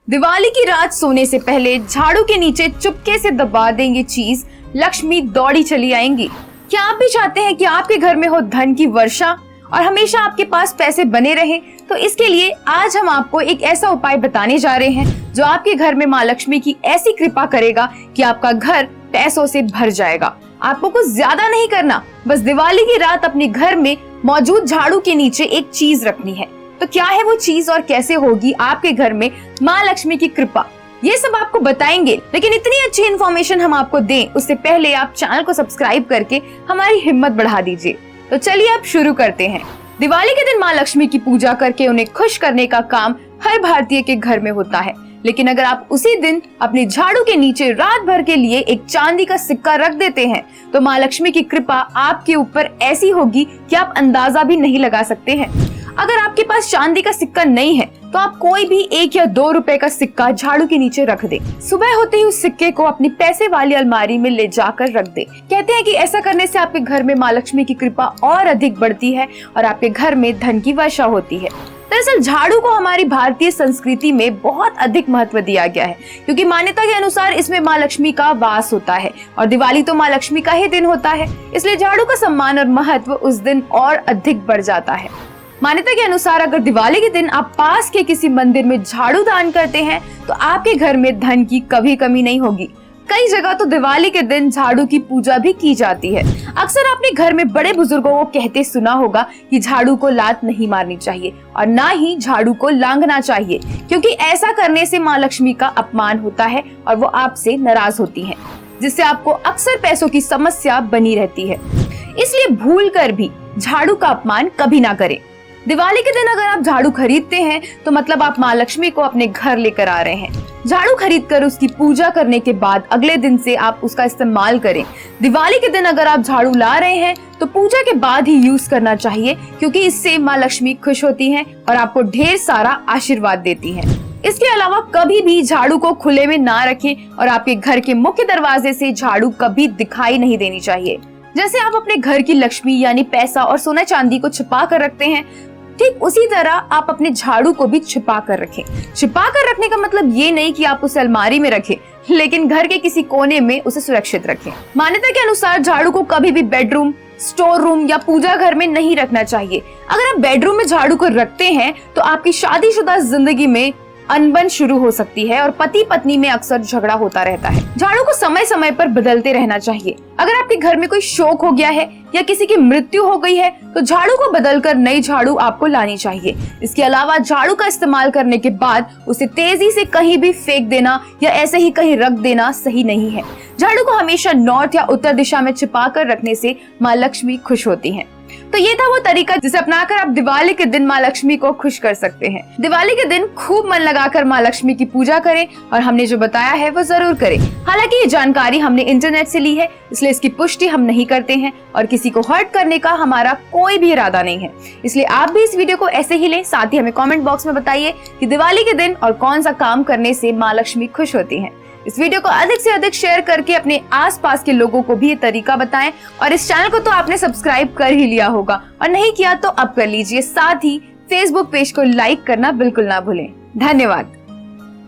दिवाली की रात सोने से पहले झाड़ू के नीचे चुपके से दबा देंगे चीज, लक्ष्मी दौड़ी चली आएंगी। क्या आप भी चाहते हैं कि आपके घर में हो धन की वर्षा और हमेशा आपके पास पैसे बने रहें? तो इसके लिए आज हम आपको एक ऐसा उपाय बताने जा रहे हैं जो आपके घर में माँ लक्ष्मी की ऐसी कृपा करेगा कि आपका घर पैसों से भर जाएगा। आपको कुछ ज्यादा नहीं करना, बस दिवाली की रात अपने घर में मौजूद झाड़ू के नीचे एक चीज रखनी है। तो क्या है वो चीज और कैसे होगी आपके घर में माँ लक्ष्मी की कृपा, ये सब आपको बताएंगे। लेकिन इतनी अच्छी इन्फॉर्मेशन हम आपको दें उससे पहले आप चैनल को सब्सक्राइब करके हमारी हिम्मत बढ़ा दीजिए। तो चलिए अब शुरू करते हैं। दिवाली के दिन माँ लक्ष्मी की पूजा करके उन्हें खुश करने का काम हर भारतीय के घर में होता है। लेकिन अगर आप उसी दिन अपने झाड़ू के नीचे रात भर के लिए एक चांदी का सिक्का रख देते हैं तो माँ लक्ष्मी की कृपा आपके ऊपर ऐसी होगी कि आप अंदाजा भी नहीं लगा सकते हैं। अगर आपके पास चांदी का सिक्का नहीं है तो आप कोई भी 1 या 2 रुपए का सिक्का झाड़ू के नीचे रख दें। सुबह होते ही उस सिक्के को अपनी पैसे वाली अलमारी में ले जाकर रख दें। कहते हैं कि ऐसा करने से आपके घर में माँ लक्ष्मी की कृपा और अधिक बढ़ती है और आपके घर में धन की वर्षा होती है। दरअसल झाड़ू को हमारी भारतीय संस्कृति में बहुत अधिक महत्व दिया गया है, क्योंकि मान्यता के अनुसार इसमें माँ लक्ष्मी का वास होता है और दिवाली तो माँ लक्ष्मी का ही दिन होता है, इसलिए झाड़ू का सम्मान और महत्व उस दिन और अधिक बढ़ जाता है। मान्यता के अनुसार अगर दिवाली के दिन आप पास के किसी मंदिर में झाड़ू दान करते हैं तो आपके घर में धन की कभी कमी नहीं होगी। कई जगह तो दिवाली के दिन झाड़ू की पूजा भी की जाती है। अक्सर आपने घर में बड़े बुजुर्गों को कहते सुना होगा कि झाड़ू को लात नहीं मारनी चाहिए और ना ही झाड़ू को लांघना चाहिए, क्योंकि ऐसा करने से माँ लक्ष्मी का अपमान होता है और वो आपसे नाराज होती हैं, जिससे आपको अक्सर पैसों की समस्या बनी रहती है। इसलिए भूल कर भी झाड़ू का अपमान कभी ना करें। दिवाली के दिन अगर आप झाड़ू खरीदते हैं तो मतलब आप माँ लक्ष्मी को अपने घर लेकर आ रहे हैं। झाड़ू खरीदकर उसकी पूजा करने के बाद अगले दिन से आप उसका इस्तेमाल करें। दिवाली के दिन अगर आप झाड़ू ला रहे हैं तो पूजा के बाद ही यूज करना चाहिए, क्योंकि इससे माँ लक्ष्मी खुश होती हैं और आपको ढेर सारा आशीर्वाद देती हैं। इसके अलावा कभी भी झाड़ू को खुले में ना रखें और आपके घर के मुख्य दरवाजे से झाड़ू कभी दिखाई नहीं देनी चाहिए। जैसे आप अपने घर की लक्ष्मी यानी पैसा और सोना चांदी को छुपा कर रखते हैं, ठीक उसी तरह आप अपने झाड़ू को भी छुपा कर रखें। छुपा कर रखने का मतलब ये नहीं कि आप उसे अलमारी में रखें, लेकिन घर के किसी कोने में उसे सुरक्षित रखें। मान्यता के अनुसार झाड़ू को कभी भी बेडरूम, स्टोर रूम या पूजा घर में नहीं रखना चाहिए। अगर आप बेडरूम में झाड़ू को रखते हैं तो आपकी शादीशुदा जिंदगी में अनबन शुरू हो सकती है और पति पत्नी में अक्सर झगड़ा होता रहता है। झाड़ू को समय समय पर बदलते रहना चाहिए। अगर आपके घर में कोई शोक हो गया है या किसी की मृत्यु हो गई है तो झाड़ू को बदलकर नई झाड़ू आपको लानी चाहिए। इसके अलावा झाड़ू का इस्तेमाल करने के बाद उसे तेजी से कहीं भी फेंक देना या ऐसे ही कहीं रख देना सही नहीं है। झाड़ू को हमेशा नॉर्थ या उत्तर दिशा में छिपा कर रखने से माँ लक्ष्मी खुश होती है। तो ये था वो तरीका जिसे अपनाकर आप दिवाली के दिन माँ लक्ष्मी को खुश कर सकते हैं। दिवाली के दिन खूब मन लगाकर माँ लक्ष्मी की पूजा करें और हमने जो बताया है वो जरूर करें। हालांकि ये जानकारी हमने इंटरनेट से ली है, इसलिए इसकी पुष्टि हम नहीं करते हैं और किसी को हर्ट करने का हमारा कोई भी इरादा नहीं है। इसलिए आप भी इस वीडियो को ऐसे ही लें। साथ ही हमें कॉमेंट बॉक्स में बताइए कि दिवाली के दिन और कौन सा काम करने से माँ लक्ष्मी खुश होती है। इस वीडियो को अधिक से अधिक शेयर करके अपने आसपास के लोगों को भी ये तरीका बताएं और इस चैनल को तो आपने सब्सक्राइब कर ही लिया होगा और नहीं किया तो अब कर लीजिए। साथ ही फेसबुक पेज को लाइक करना बिल्कुल ना भूलें। धन्यवाद।